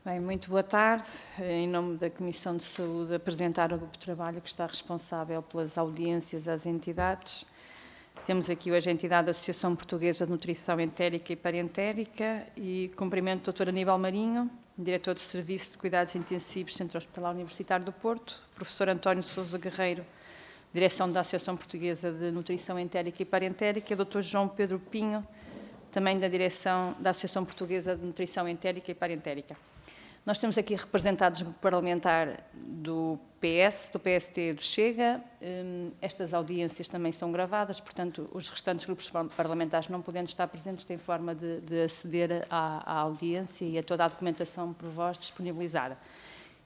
Bem, muito boa tarde. Em nome da Comissão de Saúde, apresentar o grupo de trabalho que está responsável pelas audiências às entidades. Temos aqui hoje a entidade da Associação Portuguesa de Nutrição Entérica e Parentérica e cumprimento o doutor Aníbal Marinho, diretor de Serviço de Cuidados Intensivos Centro Hospitalar Universitário do Porto, professor António Sousa Guerreiro, direção da Associação Portuguesa de Nutrição Entérica e Parentérica, e o Dr. João Pedro Pinho, também da direção da Associação Portuguesa de Nutrição Entérica e Parentérica. Nós temos aqui representados o grupo parlamentar do PS, do PST e do Chega. Estas audiências também são gravadas, portanto, os restantes grupos parlamentares não podendo estar presentes têm forma de aceder à audiência e a toda a documentação por vós disponibilizada.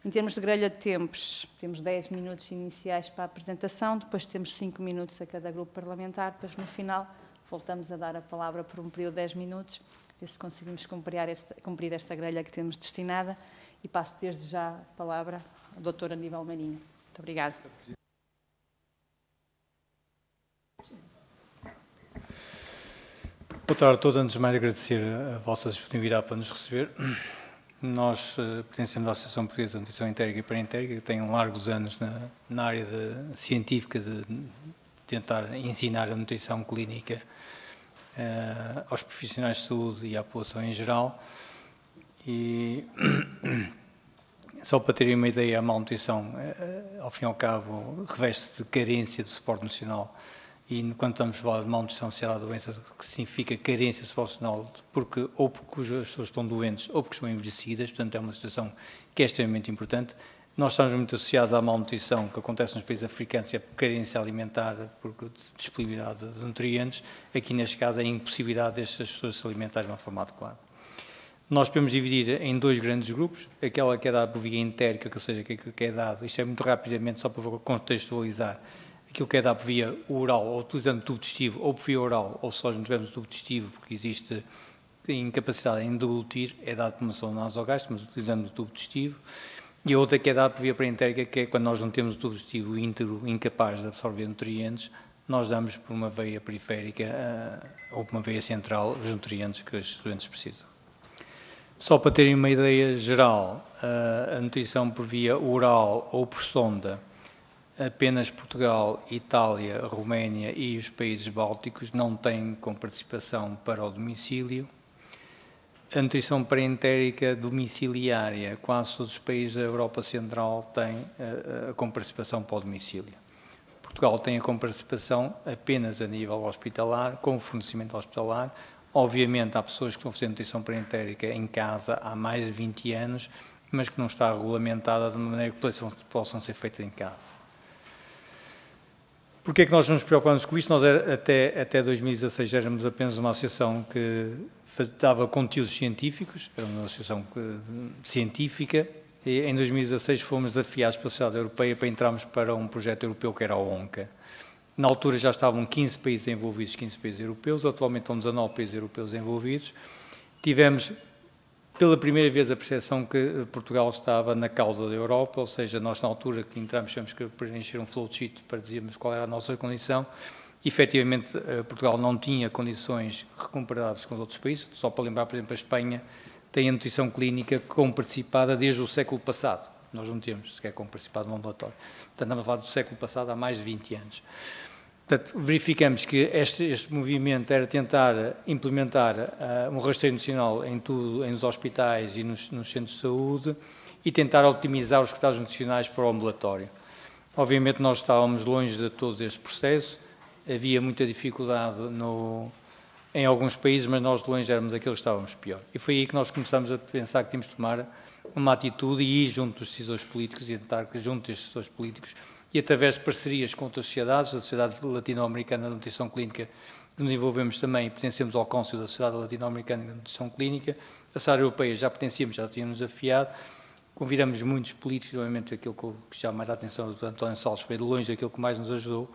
Em termos de grelha de tempos, temos 10 minutos iniciais para a apresentação, depois temos 5 minutos a cada grupo parlamentar, depois no final voltamos a dar a palavra por um período de 10 minutos, ver se conseguimos cumprir esta grelha que temos destinada, e passo desde já a palavra ao Dr. Aníbal Marinho. Muito obrigada. Boa tarde a todos. Antes de mais, agradecer a vossa disponibilidade para nos receber. Nós pertencemos à Associação Portuguesa de Nutrição Entérica e Parentérica, que tem largos anos na área científica de tentar ensinar a nutrição clínica aos profissionais de saúde e à população em geral. E só para terem uma ideia, a malnutrição, ao fim e ao cabo, reveste de carência do suporte nutricional. E quando estamos a falar de malnutrição associada à doença, que significa carência de suporte nutricional, ou porque as pessoas estão doentes ou porque estão envelhecidas, portanto é uma situação que é extremamente importante. Nós estamos muito associados à malnutrição que acontece nos países africanos, é por carência alimentar, por disponibilidade de nutrientes. Aqui, neste caso, é a impossibilidade destas pessoas se alimentarem de uma forma adequada. Nós podemos dividir em dois grandes grupos, aquela que é dada por via entérica, ou seja, aquilo que é dado, isto é muito rapidamente, só para contextualizar, aquilo que é dado por via oral, ou utilizando tubo digestivo, ou por via oral, ou se nós não tivermos tubo digestivo, porque existe incapacidade em deglutir, é dado por uma sonda nasogástrica, mas utilizamos o tubo digestivo. E a outra que é dada por via parentérica, que é quando nós não temos o tubo digestivo íntegro, incapaz de absorver nutrientes, nós damos por uma veia periférica ou por uma veia central os nutrientes que os doentes precisam. Só para terem uma ideia geral, a nutrição por via oral ou por sonda, apenas Portugal, Itália, Roménia e os países bálticos não têm com participação para o domicílio. A nutrição parentérica domiciliária, quase todos os países da Europa Central têm com participação para o domicílio. Portugal tem a comparticipação apenas a nível hospitalar, com fornecimento hospitalar. Obviamente há pessoas que estão a fazer nutrição parentérica em casa há mais de 20 anos, mas que não está regulamentada de maneira que possam ser feitas em casa. Porquê é que nós nos preocupamos com isto? Nós até 2016 éramos apenas uma associação que dava conteúdos científicos, era uma associação científica, e em 2016 fomos desafiados pela Sociedade Europeia para entrarmos para um projeto europeu que era o ONCA. Na altura já estavam 15 países envolvidos, 15 países europeus, atualmente estão 19 países europeus envolvidos. Tivemos, pela primeira vez, a percepção que Portugal estava na cauda da Europa, ou seja, nós na altura que entramos tivemos que preencher um flowsheet para dizermos qual era a nossa condição. Efetivamente, Portugal não tinha condições comparadas com os outros países. Só para lembrar, por exemplo, a Espanha tem a nutrição clínica participada desde o século passado. Nós não temos sequer participado no ambulatório. Portanto, estamos a falar do século passado, há mais de 20 anos. Portanto, verificamos que este movimento era tentar implementar um rastreio nutricional nos hospitais e nos centros de saúde e tentar otimizar os cuidados nutricionais para o ambulatório. Obviamente, nós estávamos longe de todo este processo. Havia muita dificuldade em alguns países, mas nós de longe éramos aqueles que estávamos pior. E foi aí que nós começamos a pensar que tínhamos de tomar uma atitude e ir junto dos decisores políticos e tentar que junto destes decisores políticos e através de parcerias com outras sociedades, a Sociedade Latino-Americana de Nutrição Clínica, que nos envolvemos também, pertencemos ao Conselho da Sociedade Latino-Americana de Nutrição Clínica, a Sociedade Europeia já pertencíamos, já tínhamos desafiado, convidamos muitos políticos, obviamente aquilo que chama mais a atenção do Dr. António Salles foi de longe aquilo que mais nos ajudou,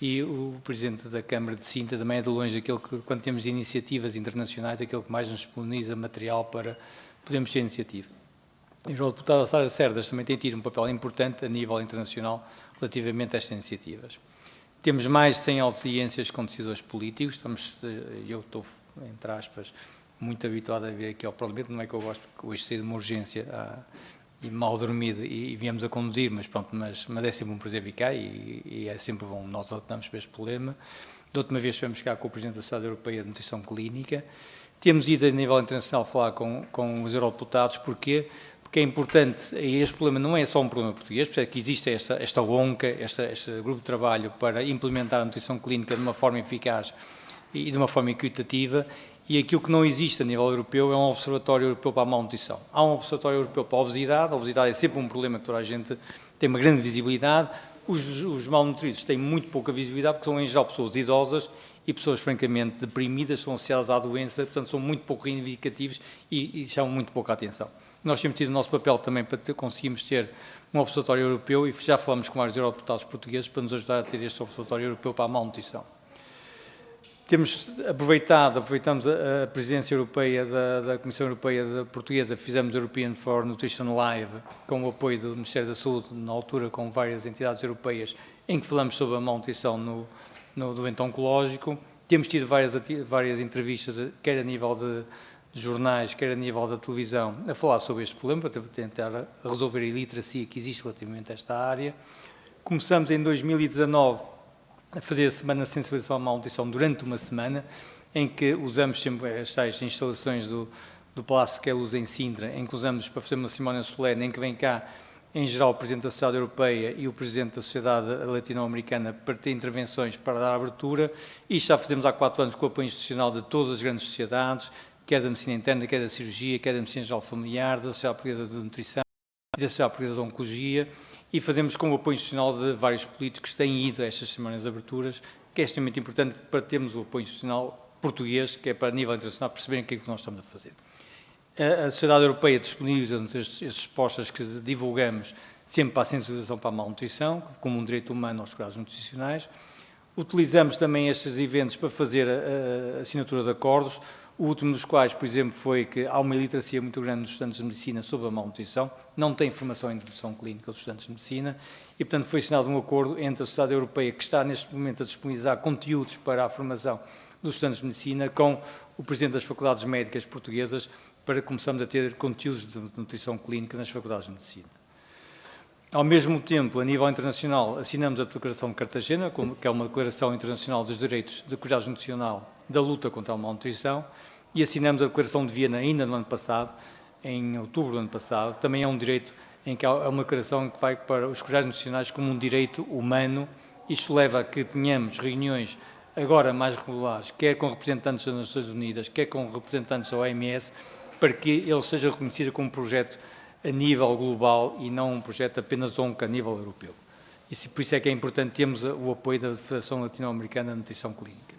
e o Presidente da Câmara de Sintra também é de longe aquele que, quando temos iniciativas internacionais, aquele que mais nos disponibiliza material para podermos ter iniciativa. E o deputado Sara Cerdas também tem tido um papel importante a nível internacional relativamente a estas iniciativas. Temos mais de 100 audiências com decisores políticos, eu estou, entre aspas, muito habituado a vir aqui ao Parlamento, não é que eu gosto, porque hoje saí de uma urgência e mal dormido e viemos a conduzir, mas pronto, mas é sempre um prazer vir cá e é sempre bom, nós adotamos para este problema. Da última vez estivemos cá com o Presidente da Sociedade Europeia de Nutrição Clínica. Temos ido a nível internacional falar com os eurodeputados, porquê? Porque é importante, este problema não é só um problema português, porque é que existe esta ONCA, este grupo de trabalho para implementar a nutrição clínica de uma forma eficaz e de uma forma equitativa, e aquilo que não existe a nível europeu é um observatório europeu para a malnutrição. Há um observatório europeu para a obesidade é sempre um problema que toda a gente tem uma grande visibilidade, os malnutridos têm muito pouca visibilidade porque são em geral pessoas idosas e pessoas francamente deprimidas, são associadas à doença, portanto são muito pouco reivindicativos e chamam muito pouca atenção. Nós temos tido o nosso papel também para conseguirmos ter um observatório europeu e já falamos com vários eurodeputados portugueses para nos ajudar a ter este observatório europeu para a malnutrição. Aproveitamos a presidência europeia da Comissão Europeia Portuguesa, fizemos European for Nutrition Live, com o apoio do Ministério da Saúde, na altura com várias entidades europeias, em que falamos sobre a malnutrição no doente oncológico. Temos tido várias entrevistas, quer a nível de jornais, quer a nível da televisão, a falar sobre este problema, para tentar resolver a iliteracia que existe relativamente a esta área. Começamos em 2019 a fazer a semana de sensibilização à malnutrição durante uma semana, em que usamos sempre as tais instalações do Palácio Queluz em Sintra, em que usamos para fazer uma cerimónia solene, em que vem cá, em geral, o Presidente da Sociedade Europeia e o Presidente da Sociedade Latino-Americana para ter intervenções para dar abertura. Isto já fazemos há 4 anos com o apoio institucional de todas as grandes sociedades, quer da medicina interna, quer da cirurgia, quer da medicina geral familiar, da Sociedade Portuguesa de Nutrição e da Sociedade Portuguesa de Oncologia, e fazemos com o apoio institucional de vários políticos que têm ido a estas semanas de aberturas, que é extremamente importante para termos o apoio institucional português, que é para, a nível internacional, perceberem o que é que nós estamos a fazer. A Sociedade Europeia disponibiliza-nos estes postos que divulgamos sempre para a sensibilização para a malnutrição, como um direito humano aos cuidados nutricionais. Utilizamos também estes eventos para fazer a assinatura de acordos, o último dos quais, por exemplo, foi que há uma iliteracia muito grande dos estudantes de medicina sobre a malnutrição, não tem formação em nutrição clínica dos estudantes de medicina, e, portanto, foi assinado um acordo entre a Sociedade Europeia, que está neste momento a disponibilizar conteúdos para a formação dos estudantes de medicina, com o Presidente das Faculdades Médicas Portuguesas, para começarmos a ter conteúdos de nutrição clínica nas faculdades de medicina. Ao mesmo tempo, a nível internacional, assinamos a Declaração de Cartagena, que é uma declaração internacional dos direitos de cuidados nutricional da luta contra a malnutrição, e assinamos a Declaração de Viena ainda no ano passado, em outubro do ano passado. Também é um direito em que há uma declaração que vai para os cuidados nutricionais como um direito humano. Isto leva a que tenhamos reuniões agora mais regulares, quer com representantes das Nações Unidas, quer com representantes da OMS, para que ele seja reconhecido como um projeto a nível global e não um projeto apenas ONCA a nível europeu. E por isso é que é importante termos o apoio da Federação Latino-Americana de Nutrição Clínica.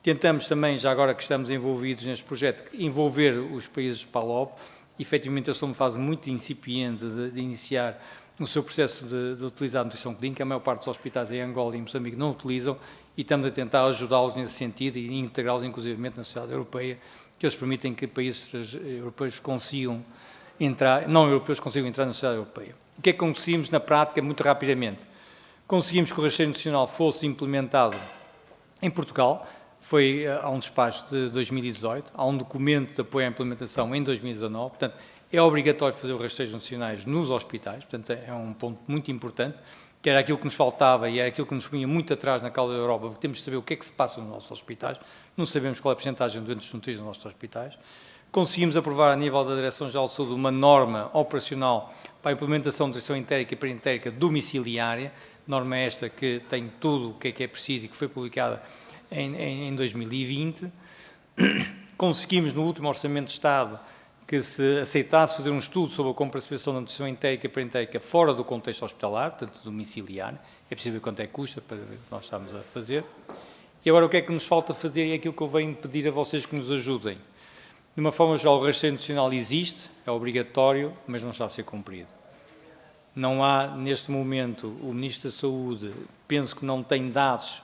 Tentamos também, já agora que estamos envolvidos neste projeto, envolver os países de PALOP. Efetivamente, eles estão numa fase muito incipiente de iniciar o seu processo de utilizar a nutrição clínica. A maior parte dos hospitais em Angola e em Moçambique não utilizam e estamos a tentar ajudá-los nesse sentido e integrá-los, inclusivamente, na sociedade europeia, que eles permitem que países europeus consigam entrar, não europeus consigam entrar na sociedade europeia. O que é que conseguimos na prática, muito rapidamente? Conseguimos que o rasteiro nutricional fosse implementado em Portugal. Há um despacho de 2018, há um documento de apoio à implementação em 2019, portanto, é obrigatório fazer os rastreios nutricionais nos hospitais, portanto, é um ponto muito importante, que era aquilo que nos faltava e era aquilo que nos vinha muito atrás na causa da Europa, porque temos de saber o que é que se passa nos nossos hospitais, não sabemos qual é a porcentagem de doentes nutridos nos nossos hospitais. Conseguimos aprovar, a nível da Direção-Geral de Saúde, uma norma operacional para a implementação de nutrição entérica e perentérica domiciliária, norma esta que tem tudo o que é preciso e que foi publicada em 2020. Conseguimos, no último Orçamento de Estado, que se aceitasse fazer um estudo sobre a comparticipação da nutrição entérica e perentérica fora do contexto hospitalar, portanto domiciliar. É preciso ver quanto é que custa para ver o que nós estamos a fazer. E agora o que é que nos falta fazer e é aquilo que eu venho pedir a vocês que nos ajudem. De uma forma geral, o rasteio nutricional existe, é obrigatório, mas não está a ser cumprido. Não há, neste momento, o Ministro da Saúde, penso que não tem dados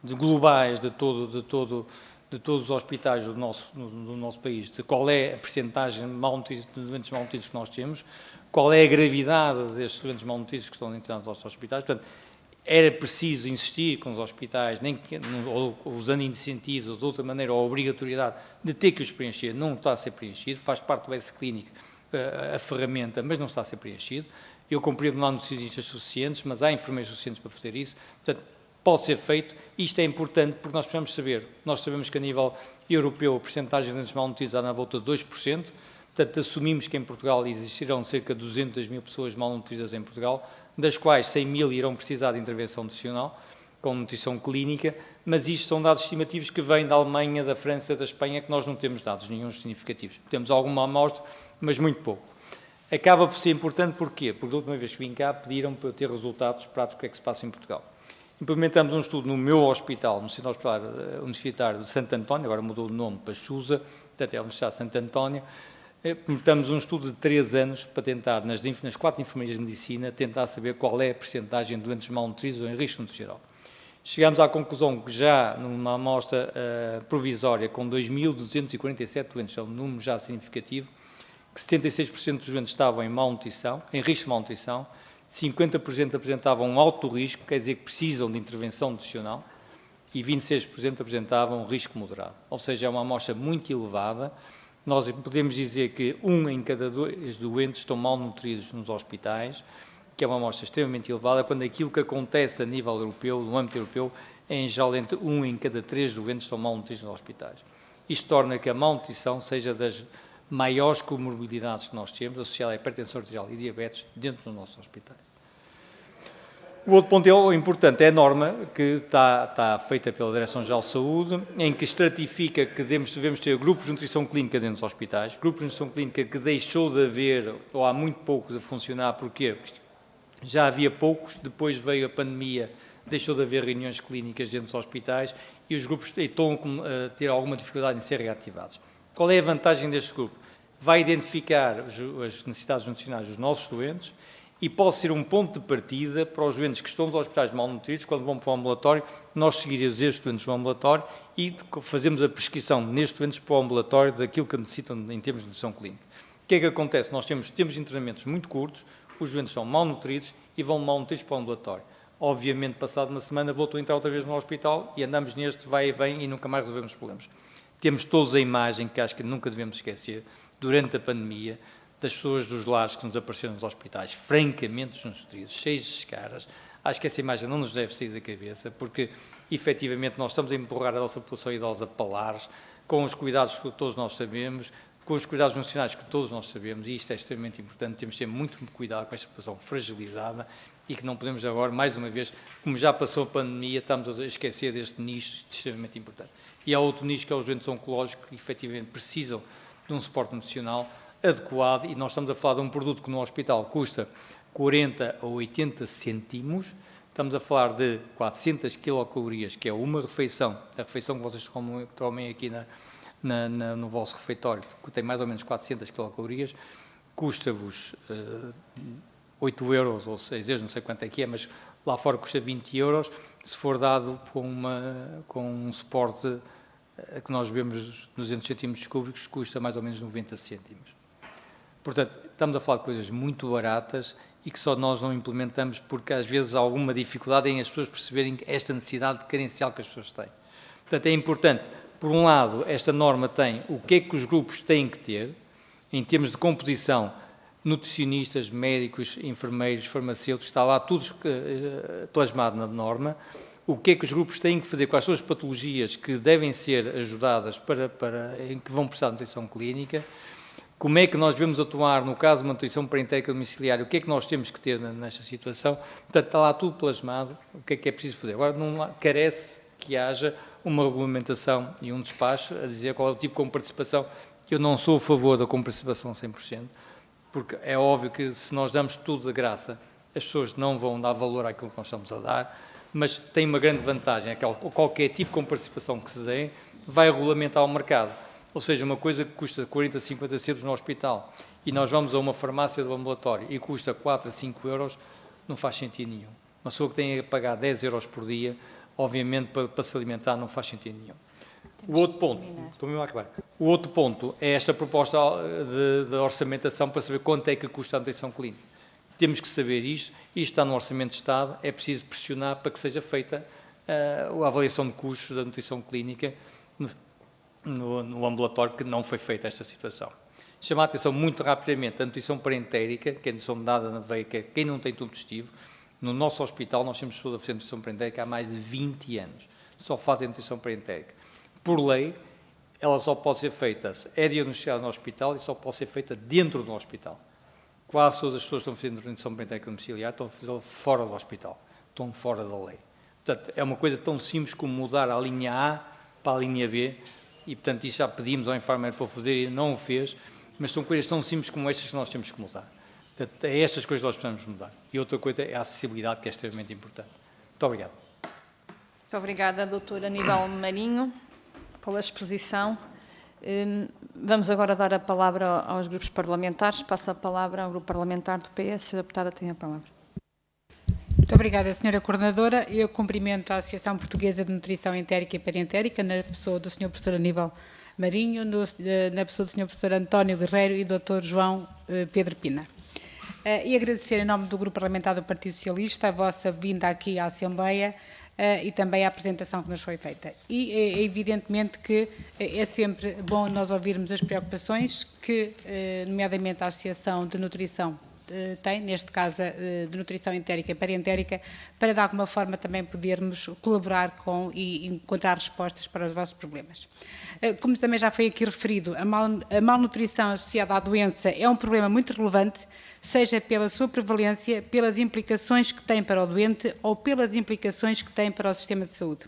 globais de todos os hospitais do nosso país, de qual é a percentagem de doentes malnutridos que nós temos, qual é a gravidade destes doentes malnutridos que estão internados nos nossos hospitais. Portanto, era preciso insistir com os hospitais, ou usando incentivos, ou de outra maneira, ou a obrigatoriedade de ter que os preencher, não está a ser preenchido, faz parte do S-Clinic a ferramenta, mas não está a ser preenchido. Eu compreendo que não há nutricionistas suficientes, mas há enfermeiros suficientes para fazer isso. Portanto, pode ser feito. Isto é importante porque nós precisamos saber. Nós sabemos que a nível europeu a percentagem de doentes malnutridos está na volta de 2%. Portanto, assumimos que em Portugal existirão cerca de 200 mil pessoas malnutridas em Portugal, das quais 100 mil irão precisar de intervenção nutricional, com nutrição clínica, mas isto são dados estimativos que vêm da Alemanha, da França, da Espanha, que nós não temos dados nenhum significativos. Temos alguma amostra, mas muito pouco. Acaba por ser importante, porquê? Porque da última vez que vim cá pediram para eu ter resultados práticos do que é que se passa em Portugal. Implementamos um estudo no meu hospital, no Centro Hospitalar Universitário de Santo António, agora mudou de nome para Chusa, portanto é a Universidade de Santo António. Implementamos um estudo de 3 anos para tentar, nas 4 enfermarias de medicina, tentar saber qual é a percentagem de doentes malnutridos ou em risco nutricional. Chegámos à conclusão que já numa amostra provisória com 2.247 doentes, é um número já significativo, que 76% dos doentes estavam em malnutrição, em risco de malnutrição, 50% apresentavam um alto risco, quer dizer que precisam de intervenção nutricional, e 26% apresentavam um risco moderado. Ou seja, é uma amostra muito elevada. Nós podemos dizer que 1 em cada 2 doentes estão malnutridos nos hospitais, que é uma amostra extremamente elevada, quando aquilo que acontece a nível europeu, no âmbito europeu, é em geral entre 1 em cada 3 doentes estão malnutridos nos hospitais. Isto torna que a malnutrição seja das maiores comorbilidades que nós temos, associada à hipertensão arterial e diabetes, dentro dos nossos hospitais. O outro ponto importante é a norma que está feita pela Direção-Geral de Saúde, em que estratifica que devemos ter grupos de nutrição clínica dentro dos hospitais, grupos de nutrição clínica que deixou de haver, ou há muito poucos a funcionar, porquê? Porque já havia poucos, depois veio a pandemia, deixou de haver reuniões clínicas dentro dos hospitais e os grupos estão a ter alguma dificuldade em ser reativados. Qual é a vantagem deste grupo? Vai identificar as necessidades nutricionais dos nossos doentes e pode ser um ponto de partida para os doentes que estão nos hospitais malnutridos, quando vão para o ambulatório, nós seguiremos estes doentes no ambulatório e fazemos a prescrição nestes doentes para o ambulatório daquilo que necessitam em termos de nutrição clínica. O que é que acontece? Nós temos internamentos muito curtos, os doentes são malnutridos e vão malnutridos para o ambulatório. Obviamente, passado uma semana, voltam a entrar outra vez no hospital e andamos neste vai e vem e nunca mais resolvemos problemas. Temos todos a imagem, que acho que nunca devemos esquecer, durante a pandemia, das pessoas dos lares que nos apareceram nos hospitais, francamente desnutridos, cheios de escaras. Acho que essa imagem não nos deve sair da cabeça, porque, efetivamente, nós estamos a empurrar a nossa população idosa para lares, com os cuidados que todos nós sabemos, com os cuidados nutricionais que todos nós sabemos, e isto é extremamente importante, temos de ter muito cuidado com esta população fragilizada e que não podemos agora, mais uma vez, como já passou a pandemia, estamos a esquecer deste nicho extremamente importante. E há outro nicho que é os doentes oncológicos que, efetivamente, precisam de um suporte nutricional adequado, e nós estamos a falar de um produto que no hospital custa 40 a 80 cêntimos, estamos a falar de 400 quilocalorias, que é uma refeição, a refeição que vocês comem aqui no vosso refeitório, que tem mais ou menos 400 quilocalorias, custa-vos 8 euros ou 6 euros, não sei quanto é que é, mas lá fora custa 20 euros, se for dado com um suporte que nós vemos 200 centímetros cúbicos, custa mais ou menos 90 cêntimos. Portanto, estamos a falar de coisas muito baratas e que só nós não implementamos porque às vezes há alguma dificuldade em as pessoas perceberem esta necessidade carencial que as pessoas têm. Portanto, é importante, por um lado, esta norma tem o que é que os grupos têm que ter, em termos de composição, nutricionistas, médicos, enfermeiros, farmacêuticos, está lá tudo plasmado na norma, o que é que os grupos têm que fazer com as suas patologias que devem ser ajudadas em que vão precisar de nutrição clínica, como é que nós devemos atuar no caso de uma nutrição parentérica domiciliária, o que é que nós temos que ter nesta situação, portanto está lá tudo plasmado, o que é preciso fazer. Agora não carece que haja uma regulamentação e um despacho a dizer qual é o tipo de comparticipação. Eu não sou a favor da comparticipação 100%, porque é óbvio que se nós damos tudo de graça, as pessoas não vão dar valor àquilo que nós estamos a dar, mas tem uma grande vantagem, é que qualquer tipo de comparticipação que se dê vai regulamentar o mercado. Ou seja, uma coisa que custa 40, 50 cêntimos no hospital e nós vamos a uma farmácia do ambulatório e custa 4 a 5 euros, não faz sentido nenhum. Uma pessoa que tem a pagar 10 euros por dia, obviamente, para se alimentar, não faz sentido nenhum. O outro ponto é esta proposta de orçamentação para saber quanto é que custa a nutrição clínica. Temos que saber isto está no Orçamento de Estado, é preciso pressionar para que seja feita a avaliação de custos da nutrição clínica no ambulatório, que não foi feita esta situação. Chamar a atenção muito rapidamente a nutrição parentérica, que é a nutrição dada na veia, que é quem não tem tubo digestivo. No nosso hospital, nós temos pessoas a fazer nutrição parentérica há mais de 20 anos. Só fazem nutrição parentérica. Por lei, ela só pode ser feita, é diagnosticada no hospital e só pode ser feita dentro do hospital. Quase todas as pessoas que estão fazendo nutrição parentérica domiciliar estão a fazê-la fora do hospital. Estão fora da lei. Portanto, é uma coisa tão simples como mudar a linha A para a linha B, e, portanto, isso já pedimos ao enfermeiro para o fazer e não o fez, mas são coisas tão simples como estas que nós temos que mudar. Portanto, é estas coisas que nós precisamos mudar. E outra coisa é a acessibilidade, que é extremamente importante. Muito obrigado. Muito obrigada, Dr. Aníbal Marinho, pela exposição. Vamos agora dar a palavra aos grupos parlamentares. Passo a palavra ao grupo parlamentar do PS. A deputada tem a palavra. Muito obrigada, Sra. Coordenadora. Eu cumprimento a Associação Portuguesa de Nutrição Entérica e Parentérica, na pessoa do Sr. Professor Aníbal Marinho, na pessoa do Sr. Professor António Guerreiro e do Dr. João Pedro Pina. E agradecer em nome do Grupo Parlamentar do Partido Socialista a vossa vinda aqui à Assembleia e também a apresentação que nos foi feita. E evidentemente que é sempre bom nós ouvirmos as preocupações que, nomeadamente, a Associação de Nutrição tem, neste caso de nutrição entérica e parentérica, para de alguma forma também podermos colaborar com e encontrar respostas para os vossos problemas. Como também já foi aqui referido, a malnutrição associada à doença é um problema muito relevante, seja pela sua prevalência, pelas implicações que tem para o doente ou pelas implicações que tem para o sistema de saúde.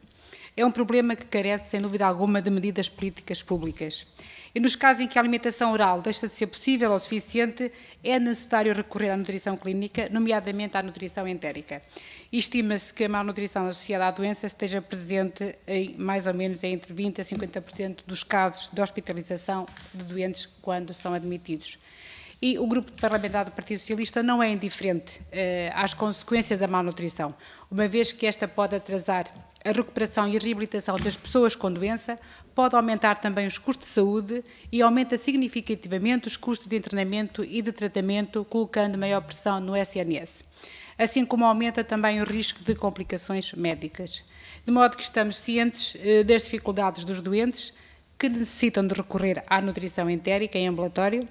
É um problema que carece, sem dúvida alguma, de medidas políticas públicas. E nos casos em que a alimentação oral deixa de ser possível ou suficiente, é necessário recorrer à nutrição clínica, nomeadamente à nutrição entérica. Estima-se que a malnutrição associada à doença esteja presente em mais ou menos entre 20% a 50% dos casos de hospitalização de doentes quando são admitidos. E o Grupo Parlamentar do Partido Socialista não é indiferente às consequências da malnutrição, uma vez que esta pode atrasar a recuperação e a reabilitação das pessoas com doença, pode aumentar também os custos de saúde e aumenta significativamente os custos de internamento e de tratamento, colocando maior pressão no SNS. Assim como aumenta também o risco de complicações médicas. De modo que estamos cientes das dificuldades dos doentes que necessitam de recorrer à nutrição entérica em ambulatório,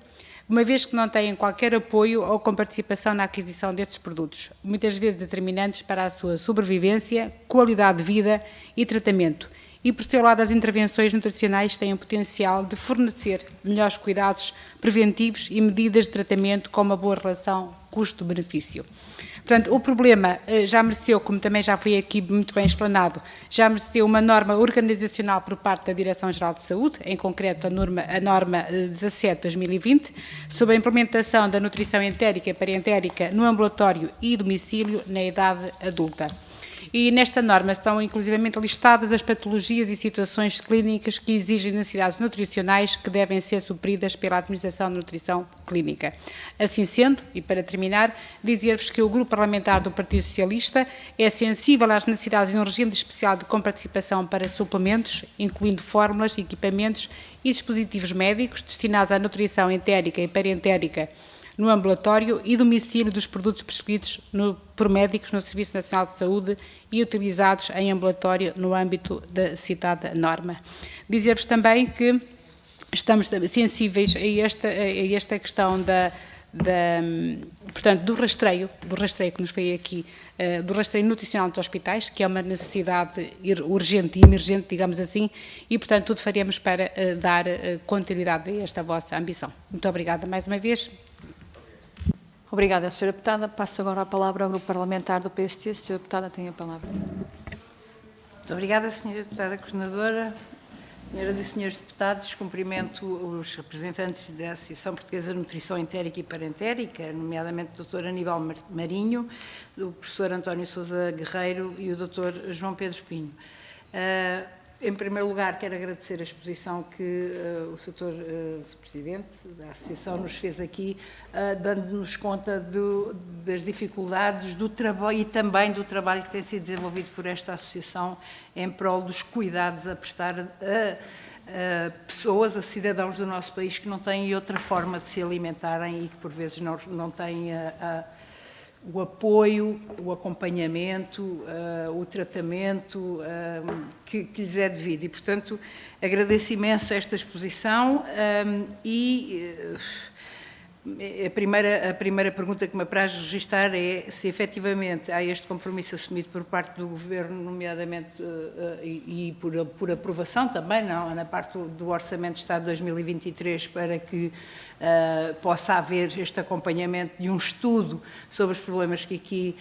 uma vez que não têm qualquer apoio ou comparticipação na aquisição destes produtos, muitas vezes determinantes para a sua sobrevivência, qualidade de vida e tratamento. E, por seu lado, as intervenções nutricionais têm o potencial de fornecer melhores cuidados preventivos e medidas de tratamento com uma boa relação custo-benefício. Portanto, o problema já mereceu, como também já foi aqui muito bem explanado, já mereceu uma norma organizacional por parte da Direção-Geral de Saúde, em concreto a norma 17/2020, sobre a implementação da nutrição entérica e parentérica no ambulatório e domicílio na idade adulta. E nesta norma estão inclusivamente listadas as patologias e situações clínicas que exigem necessidades nutricionais que devem ser supridas pela Administração de Nutrição Clínica. Assim sendo, e para terminar, dizer-vos que o Grupo Parlamentar do Partido Socialista é sensível às necessidades de um regime especial de comparticipação para suplementos, incluindo fórmulas, equipamentos e dispositivos médicos destinados à nutrição entérica e parentérica no ambulatório e domicílio dos produtos prescritos por médicos no Serviço Nacional de Saúde e utilizados em ambulatório no âmbito da citada norma. Dizer-vos também que estamos sensíveis a esta questão portanto, do rastreio que nos veio aqui, do rastreio nutricional dos hospitais, que é uma necessidade urgente e emergente, digamos assim, e, portanto, tudo faremos para dar continuidade a esta vossa ambição. Muito obrigada mais uma vez. Obrigada, Sra. Deputada. Passo agora a palavra ao Grupo Parlamentar do PST. Sra. Deputada tem a palavra. Muito obrigada, Sra. Deputada Coordenadora. Senhoras e Senhores Deputados, cumprimento os representantes da Associação Portuguesa de Nutrição Entérica e Parentérica, nomeadamente o Dr. Aníbal Marinho, o Professor António Sousa Guerreiro e o Dr. João Pedro Pinho. Em primeiro lugar, quero agradecer a exposição que o Sr. Presidente da Associação nos fez aqui, dando-nos conta das dificuldades do trabalho e também do trabalho que tem sido desenvolvido por esta Associação em prol dos cuidados a prestar a pessoas, a cidadãos do nosso país que não têm outra forma de se alimentarem e que por vezes não têm o apoio, o acompanhamento, o tratamento que lhes é devido. E, portanto, agradeço imenso esta exposição e a primeira pergunta que me apraz registar é se efetivamente há este compromisso assumido por parte do Governo, nomeadamente e por aprovação também, não, na parte do Orçamento de Estado de 2023, para que possa haver este acompanhamento de um estudo sobre os problemas que aqui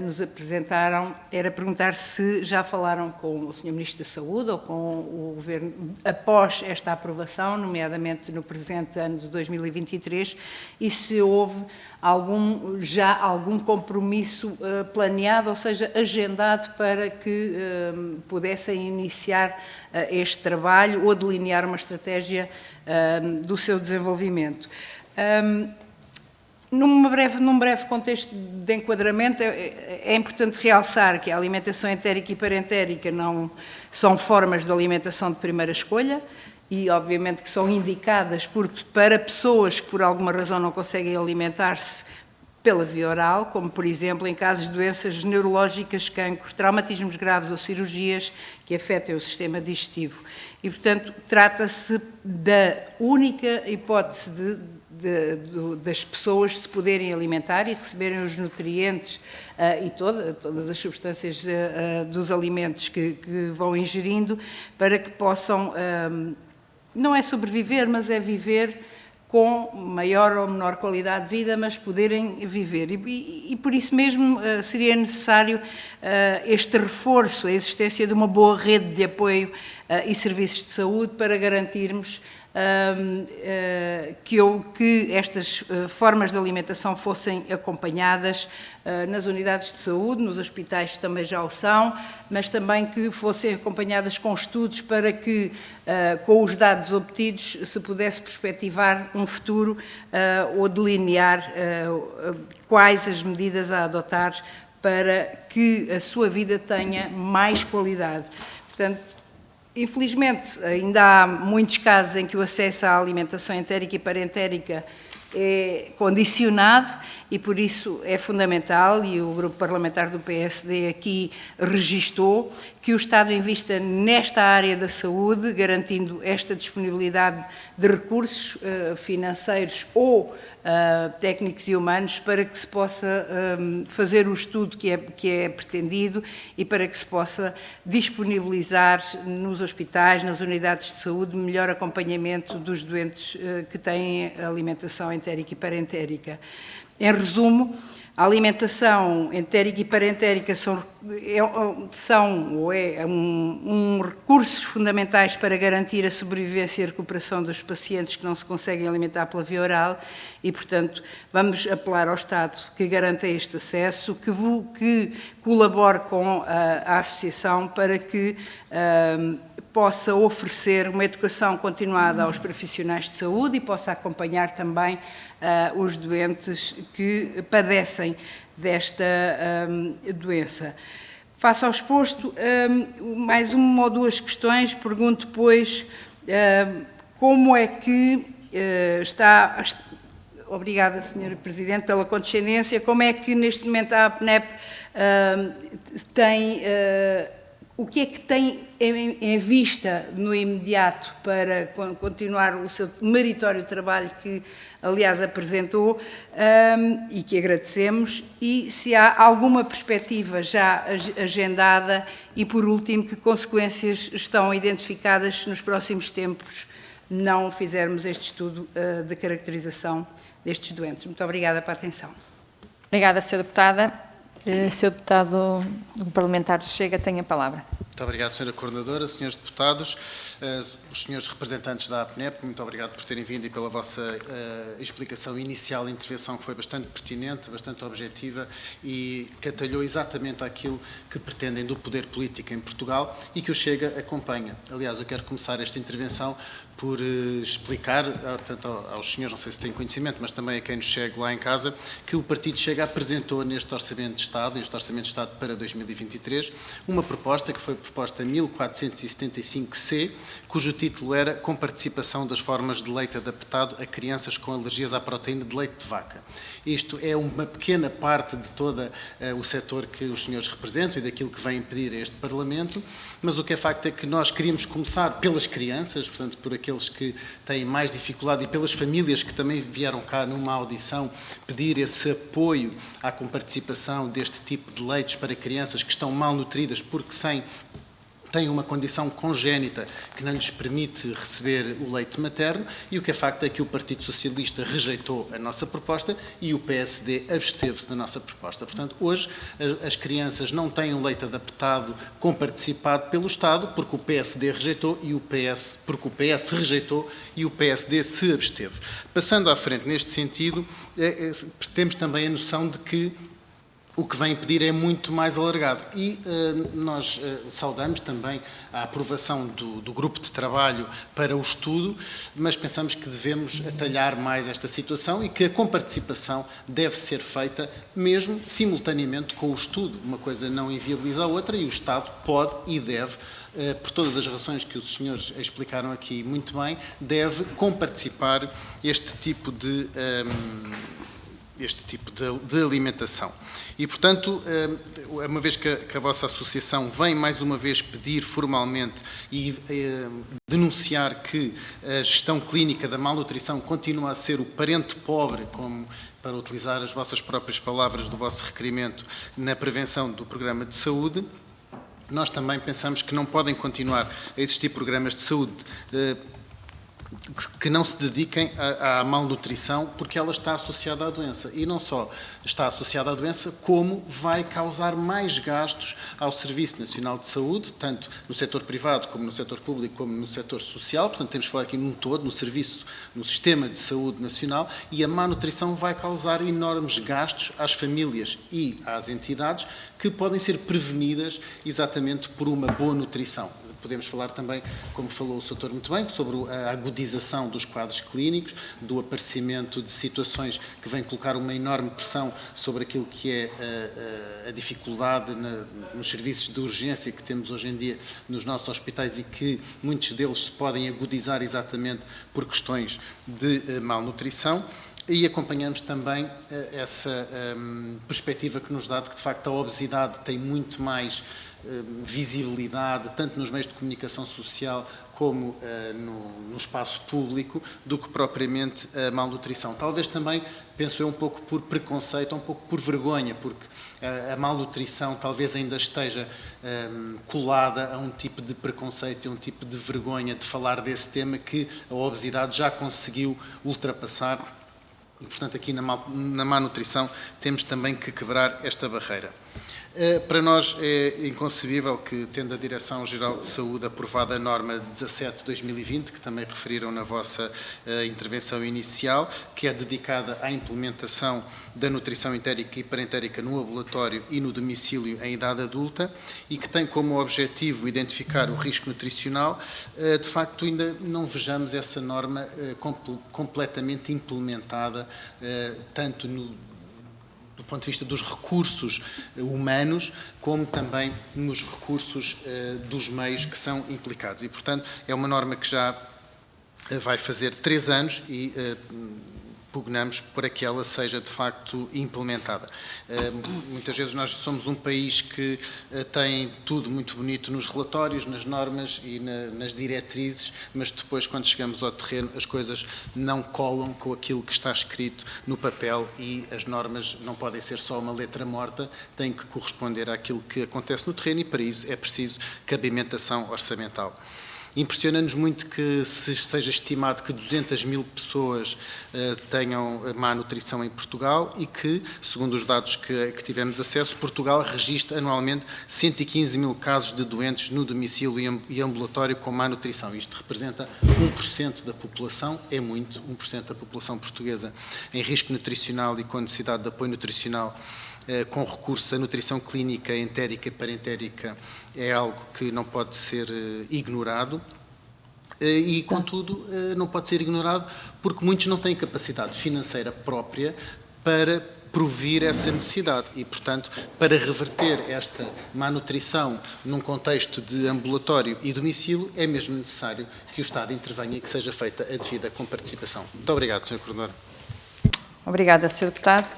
nos apresentaram. Era perguntar se já falaram com o Sr. Ministro da Saúde ou com o Governo após esta aprovação, nomeadamente no presente ano de 2023, e se houve já algum compromisso planeado, ou seja, agendado para que pudessem iniciar este trabalho ou delinear uma estratégia do seu desenvolvimento. Num breve contexto de enquadramento, é importante realçar que a alimentação entérica e parentérica não são formas de alimentação de primeira escolha e, obviamente, que são indicadas para pessoas que, por alguma razão, não conseguem alimentar-se pela via oral, como, por exemplo, em casos de doenças neurológicas, cancro, traumatismos graves ou cirurgias que afetem o sistema digestivo. E, portanto, trata-se da única hipótese das pessoas se poderem alimentar e receberem os nutrientes e todas as substâncias dos alimentos que vão ingerindo, para que possam, não é sobreviver, mas é viver com maior ou menor qualidade de vida, mas poderem viver. E por isso mesmo seria necessário este reforço, a existência de uma boa rede de apoio e serviços de saúde para garantirmos que estas formas de alimentação fossem acompanhadas nas unidades de saúde, nos hospitais também já o são, mas também que fossem acompanhadas com estudos para que, com os dados obtidos, se pudesse perspectivar um futuro ou delinear quais as medidas a adotar para que a sua vida tenha mais qualidade. Portanto, infelizmente, ainda há muitos casos em que o acesso à alimentação entérica e parentérica é condicionado e, por isso, é fundamental, e o Grupo Parlamentar do PSD aqui registou, que o Estado invista nesta área da saúde, garantindo esta disponibilidade de recursos financeiros ou técnicos e humanos para que se possa fazer o estudo que é pretendido e para que se possa disponibilizar nos hospitais, nas unidades de saúde, melhor acompanhamento dos doentes que têm alimentação entérica e parentérica. Em resumo, a alimentação entérica e parentérica são recursos fundamentais para garantir a sobrevivência e recuperação dos pacientes que não se conseguem alimentar pela via oral e, portanto, vamos apelar ao Estado que garanta este acesso, que colabore com a Associação para que possa oferecer uma educação continuada aos profissionais de saúde e possa acompanhar também os doentes que padecem desta doença. Face ao exposto, mais uma ou duas questões. Pergunto, pois, como é que está... Obrigada, Sr. Presidente, pela condescendência. Como é que, neste momento, a APNEP tem... o que é que tem em vista no imediato para continuar o seu meritório trabalho que, aliás, apresentou e que agradecemos, e se há alguma perspectiva já agendada e, por último, que consequências estão identificadas se nos próximos tempos não fizermos este estudo de caracterização destes doentes. Muito obrigada pela atenção. Obrigada, Sra. Deputada. Sr. Deputado do Parlamentar do Chega, tem a palavra. Muito obrigado, Sra. Coordenadora, Srs. Deputados, os Srs. Representantes da APNEP, muito obrigado por terem vindo e pela vossa explicação inicial, intervenção que foi bastante pertinente, bastante objetiva e que atalhou exatamente aquilo que pretendem do poder político em Portugal e que o Chega acompanha. Aliás, eu quero começar esta intervenção por explicar, tanto aos senhores, não sei se têm conhecimento, mas também a quem nos chegue lá em casa, que o Partido Chega apresentou neste Orçamento de Estado para 2023, uma proposta que foi proposta 1475-C, cujo título era Com participação das formas de leite adaptado a crianças com alergias à proteína de leite de vaca. Isto é uma pequena parte de todo o setor que os senhores representam e daquilo que vêm pedir a este Parlamento, mas o que é facto é que nós queríamos começar pelas crianças, portanto, por aqueles que têm mais dificuldade e pelas famílias que também vieram cá numa audição pedir esse apoio à comparticipação deste tipo de leites para crianças que estão malnutridas porque têm uma condição congénita que não lhes permite receber o leite materno, e o que é facto é que o Partido Socialista rejeitou a nossa proposta e o PSD absteve-se da nossa proposta. Portanto, hoje as crianças não têm um leite adaptado comparticipado pelo Estado porque o PSD rejeitou porque o PS rejeitou e o PSD se absteve. Passando à frente neste sentido, temos também a noção de que o que vem pedir é muito mais alargado e nós saudamos também a aprovação do grupo de trabalho para o estudo, mas pensamos que devemos atalhar mais esta situação e que a comparticipação deve ser feita mesmo simultaneamente com o estudo. Uma coisa não inviabiliza a outra e o Estado pode e deve, por todas as razões que os senhores explicaram aqui muito bem, deve comparticipar este tipo de alimentação. E, portanto, uma vez que a vossa associação vem mais uma vez pedir formalmente e denunciar que a gestão clínica da malnutrição continua a ser o parente pobre, como para utilizar as vossas próprias palavras do vosso requerimento, na prevenção do programa de saúde, nós também pensamos que não podem continuar a existir programas de saúde que não se dediquem à malnutrição, porque ela está associada à doença. E não só está associada à doença, como vai causar mais gastos ao Serviço Nacional de Saúde, tanto no setor privado, como no setor público, como no setor social. Portanto, temos que falar aqui num todo, no sistema de saúde nacional, e a malnutrição vai causar enormes gastos às famílias e às entidades que podem ser prevenidas exatamente por uma boa nutrição. Podemos falar também, como falou o Sr. muito bem, sobre a agudização dos quadros clínicos, do aparecimento de situações que vêm colocar uma enorme pressão sobre aquilo que é a dificuldade nos serviços de urgência que temos hoje em dia nos nossos hospitais e que muitos deles se podem agudizar exatamente por questões de malnutrição. E acompanhamos também essa perspectiva que nos dá de que, de facto, a obesidade tem muito mais visibilidade, tanto nos meios de comunicação social como no espaço público, do que propriamente a malnutrição. Talvez também, penso eu, um pouco por preconceito, um pouco por vergonha, porque a malnutrição talvez ainda esteja colada a um tipo de preconceito e a um tipo de vergonha de falar desse tema que a obesidade já conseguiu ultrapassar. E, portanto, aqui na má nutrição temos também que quebrar esta barreira. Para nós é inconcebível que, tendo a Direção-Geral de Saúde aprovado a norma 17/2020, que também referiram na vossa intervenção inicial, que é dedicada à implementação da nutrição entérica e parentérica no ambulatório e no domicílio em idade adulta e que tem como objetivo identificar o risco nutricional, de facto ainda não vejamos essa norma completamente implementada, tanto do ponto de vista dos recursos humanos, como também nos recursos dos meios que são implicados. E, portanto, é uma norma que já vai fazer 3 anos e pugnamos para que ela seja, de facto, implementada. Muitas vezes nós somos um país que tem tudo muito bonito nos relatórios, nas normas e nas diretrizes, mas depois, quando chegamos ao terreno, as coisas não colam com aquilo que está escrito no papel e as normas não podem ser só uma letra morta, têm que corresponder àquilo que acontece no terreno e, para isso, é preciso cabimentação orçamental. Impressiona-nos muito que seja estimado que 200 mil pessoas tenham má nutrição em Portugal e que, segundo os dados que tivemos acesso, Portugal registra anualmente 115 mil casos de doentes no domicílio e ambulatório com má nutrição. Isto representa 1% da população, é muito, 1% da população portuguesa em risco nutricional e com necessidade de apoio nutricional com recurso à nutrição clínica, entérica e parentérica, é algo que não pode ser ignorado e, contudo, não pode ser ignorado porque muitos não têm capacidade financeira própria para provir essa necessidade e, portanto, para reverter esta má nutrição num contexto de ambulatório e domicílio, é mesmo necessário que o Estado intervenha e que seja feita a devida comparticipação. Muito obrigado, Sr. Coordenador. Obrigada, Sr. Deputado.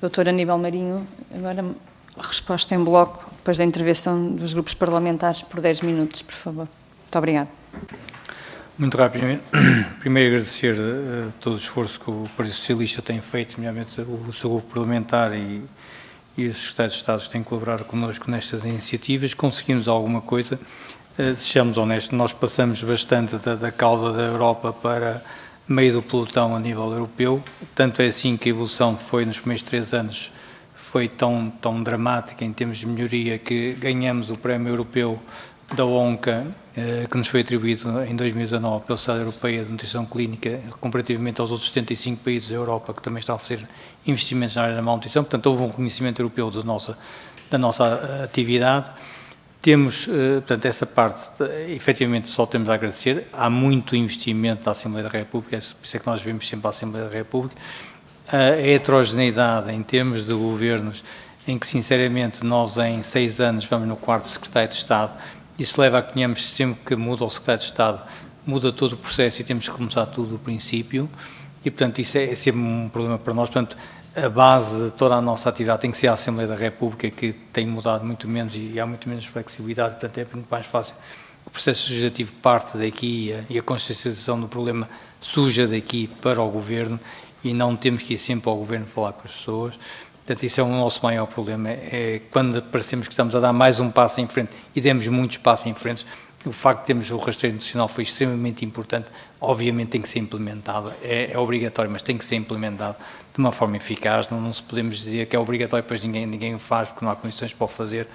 Doutor Aníbal Marinho, agora a resposta em bloco, depois da intervenção dos grupos parlamentares, por 10 minutos, por favor. Muito obrigada. Muito rapidamente. Primeiro agradecer todo o esforço que o Partido Socialista tem feito, nomeadamente o seu grupo parlamentar e os Secretários de Estado que têm colaborado connosco nestas iniciativas. Conseguimos alguma coisa, sejamos honestos, nós passamos bastante da cauda da Europa para meio do pelotão a nível europeu, tanto é assim que a evolução foi nos primeiros 3 anos, foi tão dramática em termos de melhoria que ganhamos o Prémio Europeu da ONCA, que nos foi atribuído em 2019 pela Sociedade Europeia de Nutrição Clínica, comparativamente aos outros 75 países da Europa que também estão a fazer investimentos na área da malnutrição. Portanto, houve um reconhecimento europeu da nossa atividade. Temos, portanto, essa parte, efetivamente, só temos a agradecer. Há muito investimento da Assembleia da República, por isso é que nós vemos sempre a Assembleia da República. A heterogeneidade em termos de governos, em que, sinceramente, nós em 6 anos vamos no 4º Secretário de Estado. Isso leva a que tenhamos, sempre que muda o Secretário de Estado, muda todo o processo e temos que começar tudo do princípio. E, portanto, isso é sempre um problema para nós. Portanto, a base de toda a nossa atividade tem que ser a Assembleia da República, que tem mudado muito menos e há muito menos flexibilidade, portanto é muito mais fácil. O processo legislativo parte daqui e a consciencialização do problema surge daqui para o Governo e não temos que ir sempre ao Governo falar com as pessoas. Portanto, isso é o nosso maior problema, é quando parecemos que estamos a dar mais um passo em frente e demos muitos passos em frente. O facto de termos o rastreio nutricional foi extremamente importante, obviamente tem que ser implementado, é obrigatório, mas tem que ser implementado de uma forma eficaz, não se podemos dizer que é obrigatório, depois ninguém o faz porque não há condições para o fazer,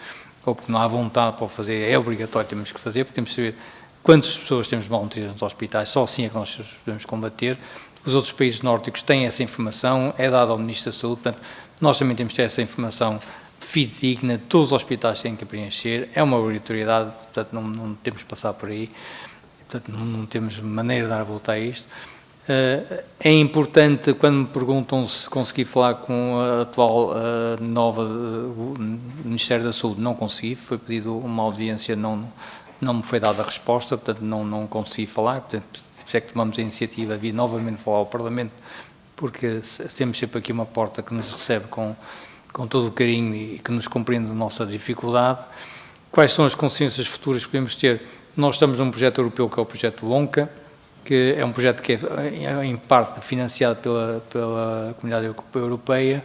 ou porque não há vontade para o fazer, é obrigatório, temos que fazer, porque temos que saber quantas pessoas temos malnutridas nos hospitais, só assim é que nós podemos combater. Os outros países nórdicos têm essa informação, é dada ao Ministro da Saúde, portanto, nós também temos que ter essa informação fidedigna, todos os hospitais têm que preencher, é uma obrigatoriedade, portanto não temos que passar por aí, portanto não temos maneira de dar a volta a isto. É importante, quando me perguntam se consegui falar com a atual nova Ministério da Saúde, não consegui, foi pedido uma audiência, não me foi dada a resposta, portanto não consegui falar, portanto por isso é que tomamos a iniciativa de vir novamente falar ao Parlamento, porque temos sempre aqui uma porta que nos recebe com todo o carinho e que nos compreende a nossa dificuldade. Quais são as consciências futuras que podemos ter? Nós estamos num projeto europeu que é o projeto ONCA, que é um projeto que é em parte financiado pela Comunidade Europeia,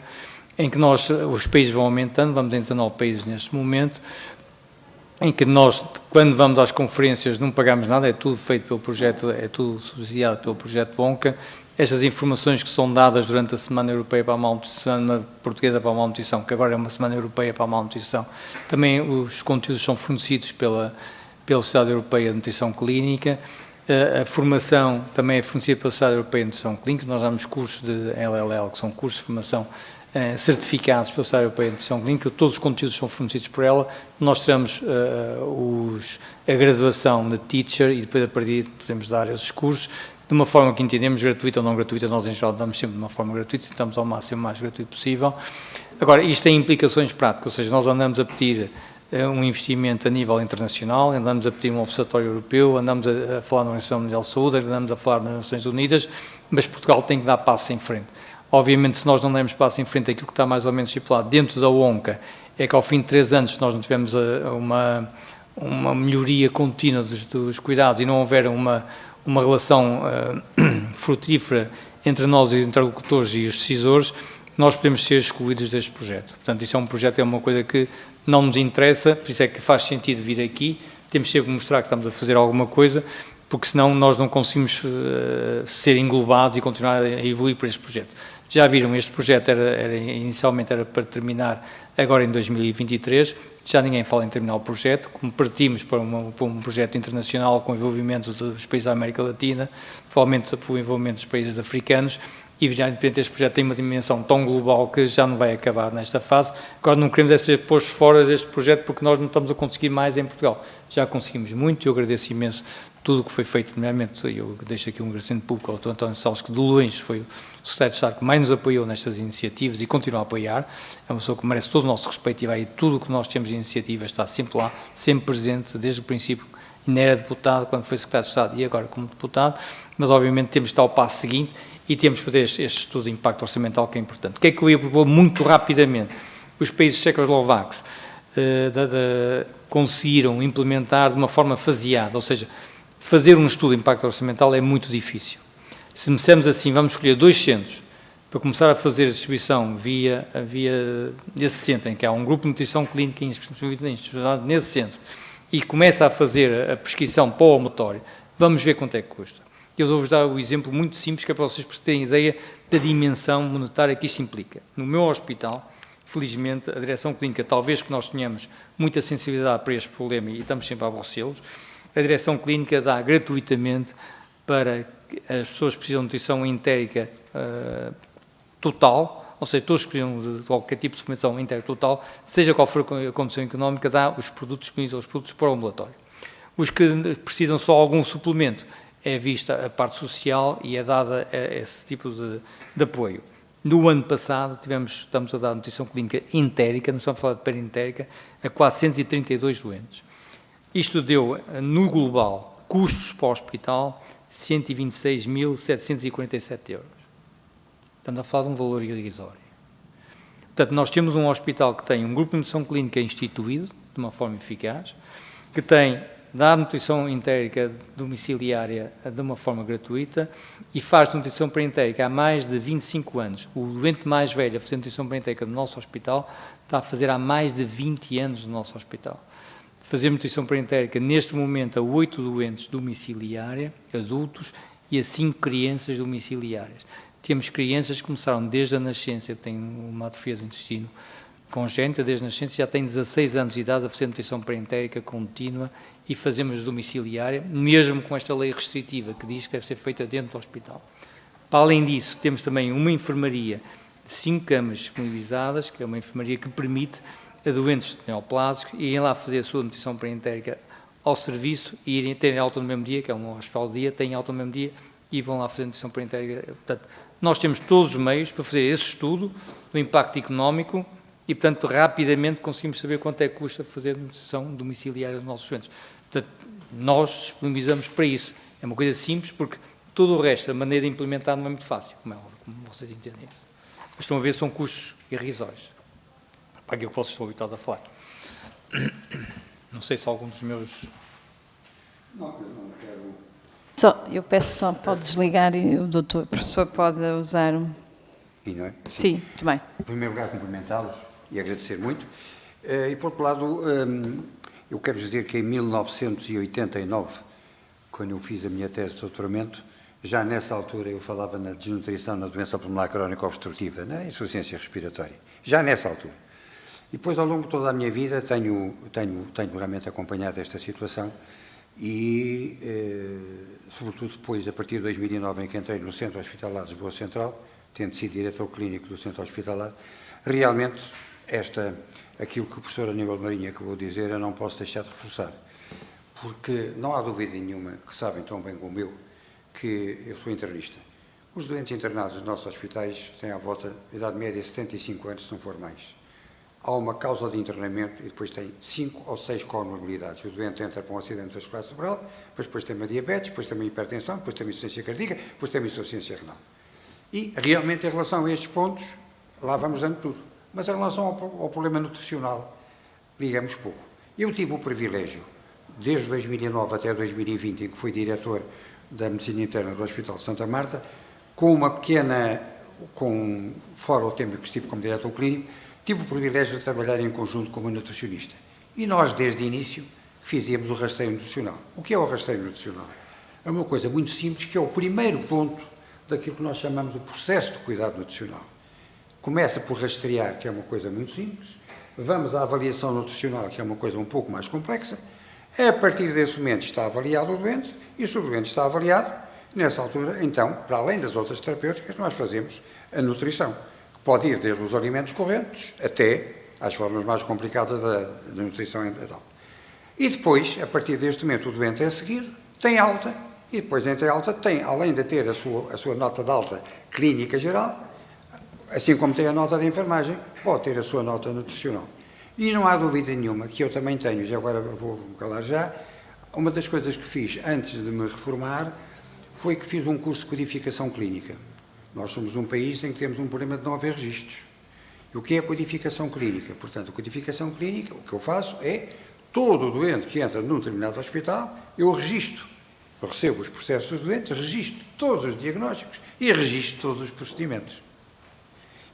em que os países vão aumentando, vamos em 19 países neste momento, em que nós, quando vamos às conferências, não pagamos nada, é tudo feito pelo projeto, é tudo subsidiado pelo projeto ONCA. Estas informações que são dadas durante a Semana Europeia para a Malnutrição, Semana Portuguesa para a Malnutrição, que agora é uma Semana Europeia para a Malnutrição, também os conteúdos são fornecidos pela Sociedade Europeia de Nutrição Clínica. A formação também é fornecida pela Sociedade Europeia de Nutrição Clínica. Nós damos cursos de LLL, que são cursos de formação certificados pela Sociedade Europeia de Nutrição Clínica. Todos os conteúdos são fornecidos por ela. Nós teremos a graduação de teacher e depois a partir podemos dar esses cursos de uma forma que entendemos, gratuita ou não gratuita. Nós em geral damos sempre de uma forma gratuita, tentamos ao máximo mais gratuito possível. Agora, isto tem implicações práticas, ou seja, nós andamos a pedir um investimento a nível internacional, andamos a pedir um observatório europeu, andamos a falar na Organização Mundial de Saúde, andamos a falar nas Nações Unidas, mas Portugal tem que dar passos em frente. Obviamente, se nós não dermos passos em frente, aquilo que está mais ou menos estipulado dentro da ONCA é que ao fim de 3 anos, se nós não tivermos uma melhoria contínua dos cuidados e não houver uma relação frutífera entre nós, os interlocutores e os decisores, nós podemos ser excluídos deste projeto. Portanto, isso é um projeto, é uma coisa que não nos interessa, por isso é que faz sentido vir aqui, temos sempre que mostrar que estamos a fazer alguma coisa, porque senão nós não conseguimos ser englobados e continuar a evoluir para este projeto. Já viram, este projeto inicialmente era para terminar agora em 2023, já ninguém fala em terminar o projeto, como partimos para um projeto internacional com envolvimento dos países da América Latina, provavelmente com o envolvimento dos países africanos, e evidentemente este projeto tem uma dimensão tão global que já não vai acabar nesta fase. Agora não queremos ser postos fora deste projeto porque nós não estamos a conseguir mais em Portugal. Já conseguimos muito e eu agradeço imenso tudo o que foi feito, nomeadamente, eu deixo aqui um agradecimento público ao Dr. António Salles, que de longe foi o secretário de Estado que mais nos apoiou nestas iniciativas e continua a apoiar. É uma pessoa que merece todo o nosso respeito e vai tudo o que nós temos de iniciativas está sempre lá, sempre presente, desde o princípio. Ainda era deputado quando foi secretário de Estado e agora como deputado, mas obviamente temos de dar o passo seguinte e temos de fazer este estudo de impacto orçamental que é importante. O que é que eu ia propor muito rapidamente? Os países checoslovacos conseguiram implementar de uma forma faseada, ou seja, fazer um estudo de impacto orçamental é muito difícil. Se me dissermos assim, vamos escolher 2 centros para começar a fazer a distribuição via esse centro, em que há um grupo de nutrição clínica institucionalizado nesse centro, e começa a fazer a prescrição para o ambulatório, vamos ver quanto é que custa. Eu vou-vos dar um exemplo muito simples, que é para vocês terem ideia da dimensão monetária que isto implica. No meu hospital, felizmente, a direção clínica, talvez que nós tenhamos muita sensibilidade para este problema e estamos sempre a aborrecê-los, a direção clínica dá gratuitamente para as pessoas que precisam de nutrição entérica total, ou seja, todos que precisam de qualquer tipo de suplementação entérica total, seja qual for a condição económica, dá os produtos disponíveis, os produtos para o ambulatório. Os que precisam só de algum suplemento, é vista a parte social e é dada esse tipo de apoio. No ano passado, estamos a dar nutrição clínica entérica, não estamos a falar de perentérica, a 432 doentes. Isto deu, no global, custos para o hospital, 126.747 euros. Estamos a falar de um valor irrisório. Portanto, nós temos um hospital que tem um grupo de nutrição clínica instituído, de uma forma eficaz, que dá nutrição entérica domiciliária de uma forma gratuita e faz nutrição perentérica há mais de 25 anos. O doente mais velho a fazer nutrição perentérica no nosso hospital está a fazer há mais de 20 anos no nosso hospital. Fazer nutrição perentérica neste momento a 8 doentes domiciliária, adultos, e a 5 crianças domiciliárias. Temos crianças que começaram desde a nascença, têm uma atrofia do intestino congénita, desde a nascença, já têm 16 anos de idade a fazer nutrição perentérica contínua e fazemos domiciliária, mesmo com esta lei restritiva que diz que deve ser feita dentro do hospital. Para além disso, temos também uma enfermaria de 5 camas disponibilizadas, que é uma enfermaria que permite a doentes neoplásicos irem lá fazer a sua nutrição perentérica ao serviço e irem terem alta no mesmo dia, que é um hospital de dia, têm alta no mesmo dia e vão lá fazer nutrição perentérica. Portanto, nós temos todos os meios para fazer esse estudo do impacto económico e, portanto, rapidamente conseguimos saber quanto é que custa fazer nutrição domiciliária dos nossos doentes. Portanto, nós disponibilizamos para isso. É uma coisa simples, porque todo o resto, a maneira de implementar não é muito fácil, como é óbvio, como vocês entendem isso. Mas estão a ver, são custos irrisórios. Para aquilo que vocês estão habituados a falar. Não sei se algum dos meus... Não, eu não quero... Eu peço só, pode desligar e o professor pode usar... E não é? Sim, muito bem. Em primeiro lugar, cumprimentá-los e agradecer muito. E, por outro lado, eu quero dizer que em 1989, quando eu fiz a minha tese de doutoramento, já nessa altura eu falava na desnutrição, na doença pulmonar crónica obstrutiva, na insuficiência respiratória. Já nessa altura. E depois, ao longo de toda a minha vida, tenho realmente acompanhado esta situação e, sobretudo depois, a partir de 2009, em que entrei no Centro Hospitalar de Lisboa Central, tendo sido diretor clínico do Centro Hospitalar, realmente aquilo que o professor Aníbal Marinho acabou de dizer, eu não posso deixar de reforçar, porque não há dúvida nenhuma, que sabem tão bem como eu, que eu sou internista. Os doentes internados nos nossos hospitais têm à volta, a idade média, 75 anos, se não for mais. Há uma causa de internamento e depois tem 5 ou 6 comorbilidades. O doente entra para um acidente vascular cerebral, depois tem uma diabetes, depois tem uma hipertensão, depois tem uma insuficiência cardíaca, depois tem uma insuficiência renal. E, realmente, em relação a estes pontos, lá vamos dando tudo. Mas em relação ao problema nutricional, digamos pouco. Eu tive o privilégio, desde 2009 até 2020, em que fui diretor da Medicina Interna do Hospital de Santa Marta, fora o tempo que estive como diretor clínico, tive o privilégio de trabalhar em conjunto com uma nutricionista. E nós, desde o início, fizíamos o rastreio nutricional. O que é o rastreio nutricional? É uma coisa muito simples, que é o primeiro ponto daquilo que nós chamamos o processo de cuidado nutricional. Começa por rastrear, que é uma coisa muito simples, vamos à avaliação nutricional, que é uma coisa um pouco mais complexa, a partir desse momento está avaliado o doente, e se o doente está avaliado, nessa altura, então, para além das outras terapêuticas, nós fazemos a nutrição, que pode ir desde os alimentos correntes até às formas mais complicadas da nutrição endócrina. E depois, a partir deste momento, o doente é seguido, tem alta, e depois entre alta tem, além de ter a sua nota de alta clínica geral, assim como tem a nota de enfermagem, pode ter a sua nota nutricional. E não há dúvida nenhuma que eu também tenho, já agora vou-me calar já, uma das coisas que fiz antes de me reformar foi que fiz um curso de codificação clínica. Nós somos um país em que temos um problema de não haver registros. E o que é a codificação clínica? Portanto, a codificação clínica, o que eu faço é, todo doente que entra num determinado hospital, eu registro. Eu recebo os processos dos doentes, registro todos os diagnósticos e registro todos os procedimentos.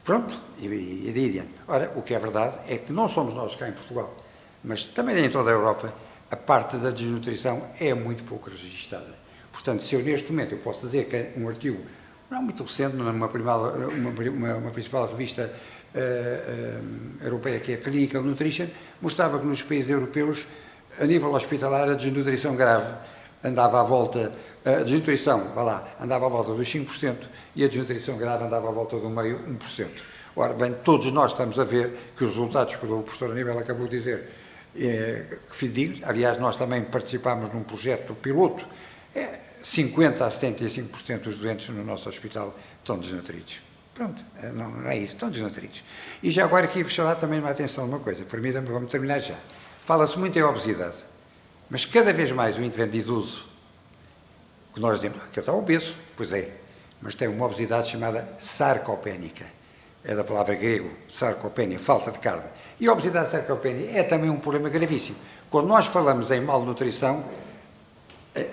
Pronto, e daí adiante. Ora, o que é verdade é que não somos nós cá em Portugal, mas também em toda a Europa, a parte da desnutrição é muito pouco registada. Portanto, se eu neste momento eu posso dizer que um artigo, não muito recente, numa principal revista europeia, que é Clinical Nutrition, mostrava que nos países europeus, a nível hospitalar, a desnutrição grave andava à volta, a desnutrição, andava à volta dos 5% e a desnutrição grave andava à volta do meio, 1%. Ora bem, todos nós estamos a ver que os resultados que o professor Aníbal acabou de dizer, que fidedignos, aliás, nós também participámos num projeto piloto, 50% a 75% dos doentes no nosso hospital estão desnutridos. Pronto, não é isso, estão desnutridos. E já agora aqui vos chamar também uma atenção numa coisa, permitam-me, vamos terminar já. Fala-se muito em obesidade, mas cada vez mais o indivíduo idoso, que nós dizemos que está obeso, pois é, mas tem uma obesidade chamada sarcopénica. É da palavra grego, sarcopenia, falta de carne. E a obesidade sarcopénica é também um problema gravíssimo. Quando nós falamos em malnutrição,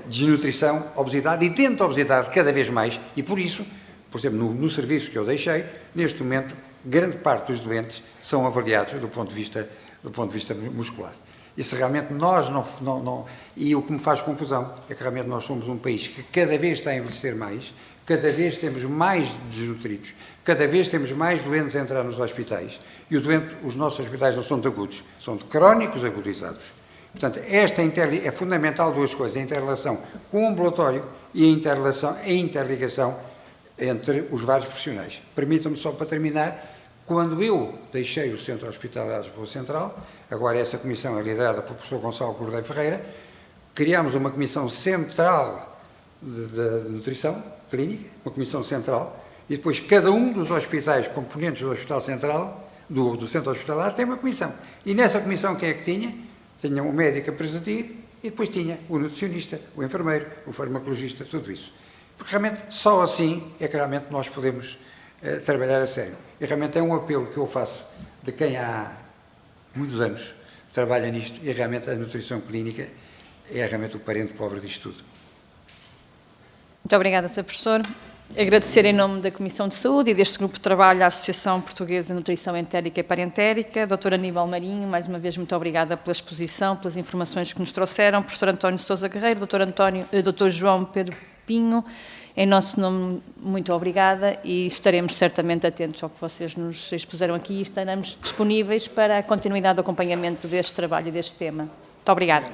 desnutrição, obesidade, e dentro da obesidade cada vez mais, e por isso, por exemplo, no serviço que eu deixei, neste momento, grande parte dos doentes são avaliados do ponto de vista muscular. E se realmente nós não... E o que me faz confusão é que realmente nós somos um país que cada vez está a envelhecer mais, cada vez temos mais desnutridos, cada vez temos mais doentes a entrar nos hospitais, e os nossos hospitais não são de agudos, são de crónicos agudizados. Portanto, é fundamental duas coisas, a inter-relação com o ambulatório e a interligação entre os vários profissionais. Permitam-me só para terminar, quando eu deixei o Centro Hospitalar de Lisboa Central, agora essa comissão é liderada pelo professor Gonçalo Cordeiro Ferreira, criámos uma comissão central de nutrição clínica, uma comissão central, e depois cada um dos hospitais componentes do Hospital Central, do Centro Hospitalar, tem uma comissão. E nessa comissão quem é que tinha? Tinha um médico a presidir e depois tinha o nutricionista, o enfermeiro, o farmacologista, tudo isso. Porque realmente só assim é que realmente nós podemos trabalhar a sério. E realmente é um apelo que eu faço de quem há muitos anos trabalha nisto, e realmente a nutrição clínica é realmente o parente pobre disto tudo. Muito obrigada, Sr. Professor. Agradecer em nome da Comissão de Saúde e deste grupo de trabalho à Associação Portuguesa de Nutrição Entérica e Parentérica, Dr. Aníbal Marinho, mais uma vez muito obrigada pela exposição, pelas informações que nos trouxeram, Professor António Sousa Guerreiro, Dr. João Pedro Pinho, em nosso nome, muito obrigada, e estaremos certamente atentos ao que vocês nos expuseram aqui e estaremos disponíveis para a continuidade do acompanhamento deste trabalho e deste tema. Muito obrigada.